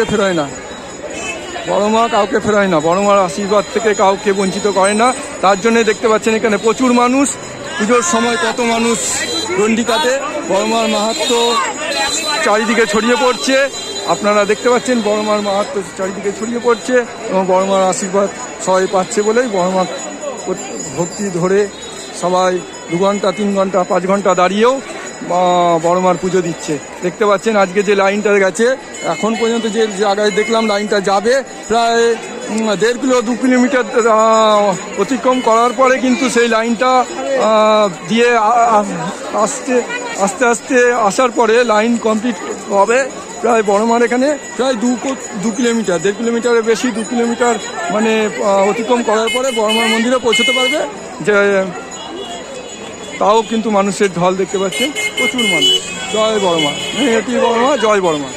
কাউকে ফেরায় না, বড় মা কাউকে ফেরায় না, বড় মার আশীর্বাদ থেকে কাউকে বঞ্চিত করে না। তার জন্য দেখতে পাচ্ছেন এখানে প্রচুর মানুষ, পুজোর সময় কত মানুষ ডন্ডি কাটে। বড় মার মাহাত্ম্য চারিদিকে ছড়িয়ে পড়ছে, আপনারা দেখতে পাচ্ছেন বড় মার মাহাত্ম্য চারিদিকে ছড়িয়ে পড়ছে এবং বড় মার আশীর্বাদ সবাই পাচ্ছে বলেই বড় মার ভক্তি ধরে সবাই 2 ঘন্টা 3 ঘন্টা 5 ঘন্টা দাঁড়িয়েও বড় মার পুজো দিচ্ছে। দেখতে পাচ্ছেন আজকে যে লাইনটা গেছে, এখন পর্যন্ত যে জায়গায় দেখলাম লাইনটা যাবে প্রায় 1.5 কিলো 2 কিলোমিটার অতিক্রম করার পরে কিন্তু সেই লাইনটা দিয়ে আস্তে আস্তে আসার পরে লাইন কমপ্লিট হবে। প্রায় বড় মার এখানে প্রায় 2 কিলোমিটার 1.5 কিলোমিটারের বেশি 2 কিলোমিটার মানে অতিক্রম করার পরে বড় মার মন্দিরে পৌঁছতে পারবে। যে তাও কিন্তু মানুষের ঢল দেখতে পাচ্ছেন, প্রচুর মানুষ। জয় বড় মা, মেয়েটি বড় মা, জয় বড় মা।